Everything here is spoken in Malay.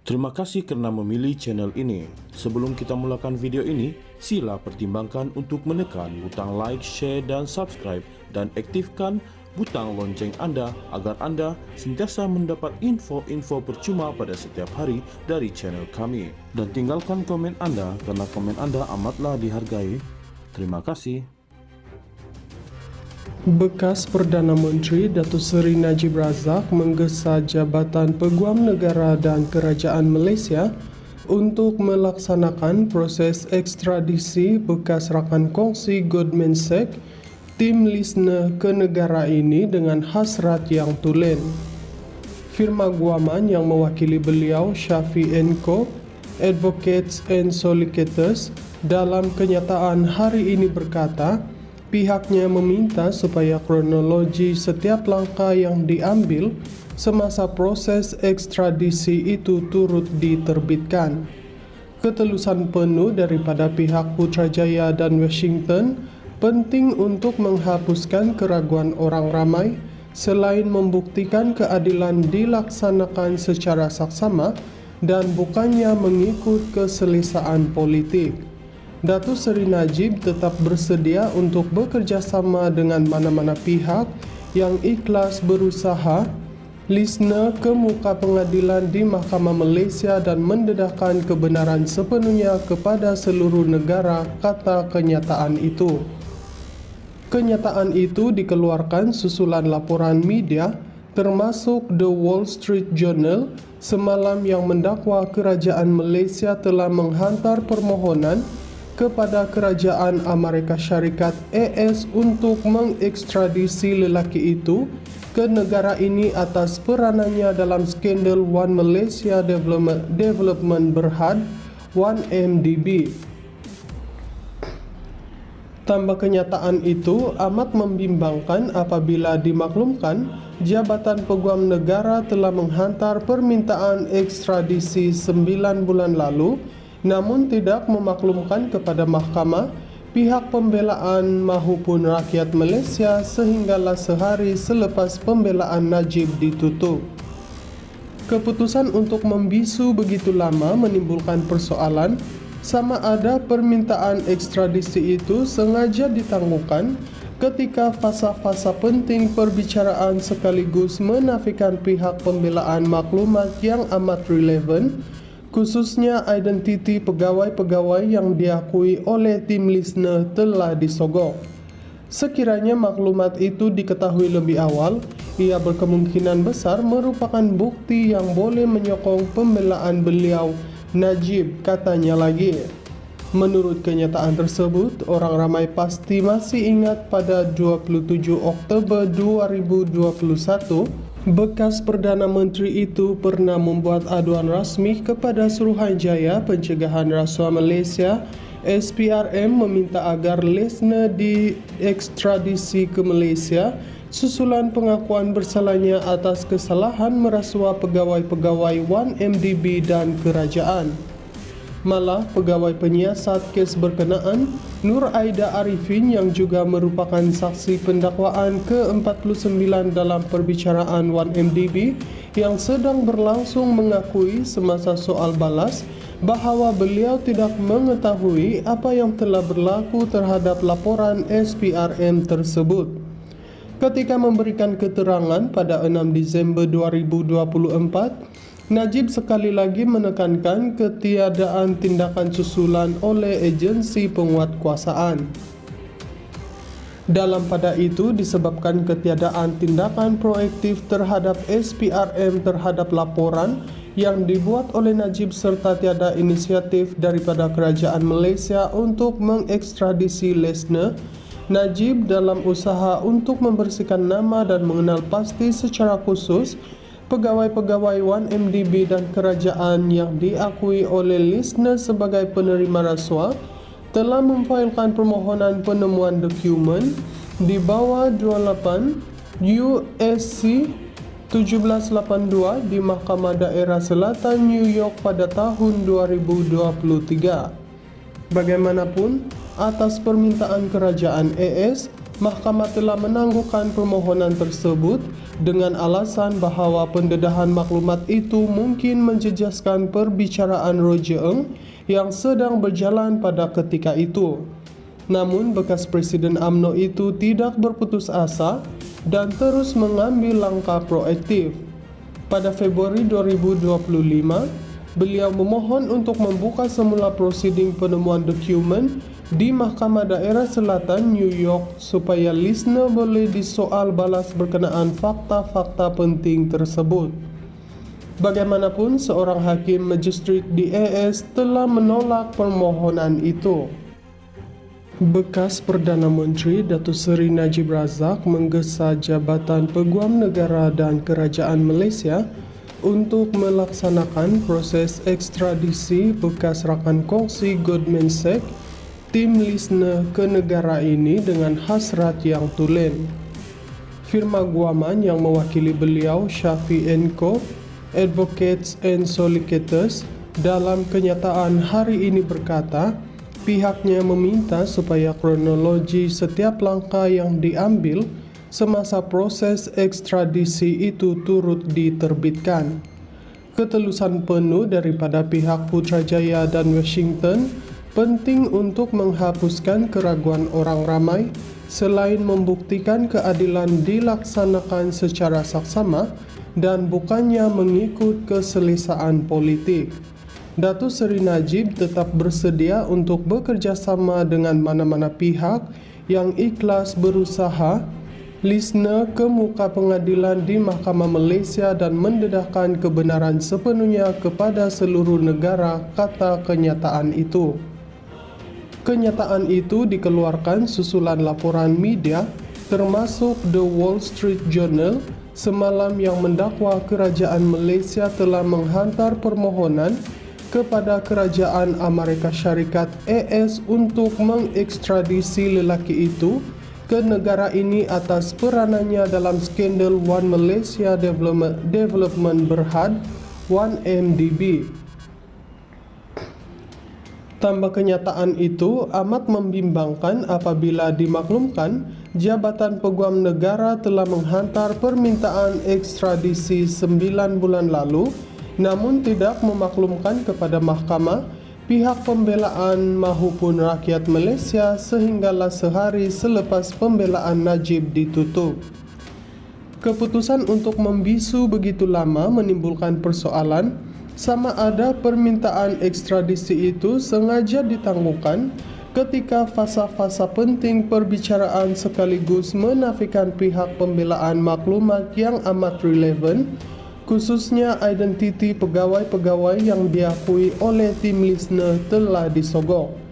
Terima kasih karena memilih channel ini. Sebelum kita mulakan video ini, sila pertimbangkan untuk menekan butang like, share, dan subscribe, dan aktifkan butang lonceng Anda agar Anda sentiasa mendapat info-info percuma pada setiap hari dari channel kami. Dan tinggalkan komen Anda karena komen Anda amatlah dihargai. Terima kasih. Bekas Perdana Menteri Datuk Seri Najib Razak menggesa Jabatan Peguam Negara dan Kerajaan Malaysia untuk melaksanakan proses ekstradisi bekas rakan kongsi Goldman Sachs Tim Lisne ke negara ini dengan hasrat yang tulen. Firma guaman yang mewakili beliau, Shafi & Co. Advocates and Solicitors, dalam kenyataan hari ini berkata, pihaknya meminta supaya kronologi setiap langkah yang diambil semasa proses ekstradisi itu turut diterbitkan. Ketelusan penuh daripada pihak Putrajaya dan Washington penting untuk menghapuskan keraguan orang ramai selain membuktikan keadilan dilaksanakan secara saksama dan bukannya mengikut keselesaan politik. Datuk Seri Najib tetap bersedia untuk bekerjasama dengan mana-mana pihak yang ikhlas berusaha Lisne ke muka pengadilan di Mahkamah Malaysia dan mendedahkan kebenaran sepenuhnya kepada seluruh negara, kata kenyataan itu. Kenyataan itu dikeluarkan susulan laporan media termasuk The Wall Street Journal semalam yang mendakwa kerajaan Malaysia telah menghantar permohonan kepada kerajaan Amerika Syarikat AS untuk mengekstradisi lelaki itu ke negara ini atas peranannya dalam skandal One Malaysia Development Berhad 1MDB. Tambah kenyataan itu amat membimbangkan apabila dimaklumkan Jabatan Peguam Negara telah menghantar permintaan ekstradisi 9 bulan lalu namun tidak memaklumkan kepada mahkamah, pihak pembelaan maupun rakyat Malaysia sehinggalah sehari selepas pembelaan Najib ditutup. Keputusan untuk membisu begitu lama menimbulkan persoalan sama ada permintaan ekstradisi itu sengaja ditangguhkan ketika fasa-fasa penting perbicaraan sekaligus menafikan pihak pembelaan maklumat yang amat relevan, khususnya identiti pegawai-pegawai yang diakui oleh tim Lisne telah disogok. Sekiranya maklumat itu diketahui lebih awal, ia berkemungkinan besar merupakan bukti yang boleh menyokong pembelaan beliau, Najib, katanya lagi. Menurut kenyataan tersebut, orang ramai pasti masih ingat pada 27 Oktober 2021, bekas Perdana Menteri itu pernah membuat aduan rasmi kepada Suruhanjaya Pencegahan Rasuah Malaysia SPRM meminta agar Lisne diekstradisi ke Malaysia susulan pengakuan bersalahnya atas kesalahan merasuah pegawai-pegawai 1MDB dan kerajaan. Malah pegawai penyiasat kes berkenaan, Nur Aida Arifin yang juga merupakan saksi pendakwaan ke-49 dalam perbicaraan 1MDB yang sedang berlangsung mengakui semasa soal balas bahawa beliau tidak mengetahui apa yang telah berlaku terhadap laporan SPRM tersebut. Ketika memberikan keterangan pada 6 Disember 2024, Najib sekali lagi menekankan ketiadaan tindakan susulan oleh agensi penguatkuasaan. Dalam pada itu disebabkan ketiadaan tindakan proaktif terhadap SPRM terhadap laporan yang dibuat oleh Najib serta tiada inisiatif daripada kerajaan Malaysia untuk mengekstradisi Lisne, Najib dalam usaha untuk membersihkan nama dan mengenal pasti secara khusus pegawai-pegawai 1MDB dan kerajaan yang diakui oleh Lisne sebagai penerima rasuah telah memfailkan permohonan penemuan dokumen di bawah 28 USC 1782 di Mahkamah Daerah Selatan New York pada tahun 2023. Bagaimanapun, atas permintaan kerajaan AS, Mahkamah telah menangguhkan permohonan tersebut dengan alasan bahwa pendedahan maklumat itu mungkin menjejaskan perbicaraan Roger Ng yang sedang berjalan pada ketika itu. Namun bekas Presiden UMNO itu tidak berputus asa dan terus mengambil langkah proaktif. Pada Februari 2025, beliau memohon untuk membuka semula prosiding penemuan dokumen di Mahkamah Daerah Selatan New York supaya Lisner boleh disoal balas berkenaan fakta-fakta penting tersebut. Bagaimanapun, seorang hakim Magistrate di AS telah menolak permohonan itu. Bekas Perdana Menteri Datuk Seri Najib Razak menggesa Jabatan Peguam Negara dan Kerajaan Malaysia untuk melaksanakan proses ekstradisi bekas rakan kongsi Goldman Sachs Tim Lisner ke negara ini dengan hasrat yang tulen. Firma guaman yang mewakili beliau, Shafi & Co. Advocates and Solicitors, dalam kenyataan hari ini berkata, pihaknya meminta supaya kronologi setiap langkah yang diambil semasa proses ekstradisi itu turut diterbitkan. Ketelusan penuh daripada pihak Putrajaya dan Washington penting untuk menghapuskan keraguan orang ramai selain membuktikan keadilan dilaksanakan secara saksama dan bukannya mengikut keselesaan politik. Datuk Seri Najib tetap bersedia untuk bekerja sama dengan mana-mana pihak yang ikhlas berusaha Lisner ke muka pengadilan di Mahkamah Malaysia dan mendedahkan kebenaran sepenuhnya kepada seluruh negara, kata kenyataan itu. Kenyataan itu dikeluarkan susulan laporan media termasuk The Wall Street Journal semalam yang mendakwa kerajaan Malaysia telah menghantar permohonan kepada kerajaan Amerika Syarikat AS untuk mengekstradisi lelaki itu ke negara ini atas peranannya dalam skandal One Malaysia Development Berhad 1MDB. Tambah kenyataan itu amat membimbangkan apabila dimaklumkan Jabatan Peguam Negara telah menghantar permintaan ekstradisi 9 bulan lalu namun tidak memaklumkan kepada mahkamah, pihak pembelaan mahupun rakyat Malaysia sehinggalah sehari selepas pembelaan Najib ditutup. Keputusan untuk membisu begitu lama menimbulkan persoalan sama ada permintaan ekstradisi itu sengaja ditangguhkan ketika fasa-fasa penting perbicaraan sekaligus menafikan pihak pembelaan maklumat yang amat relevan, khususnya identiti pegawai-pegawai yang diakui oleh tim Lisner telah disogok.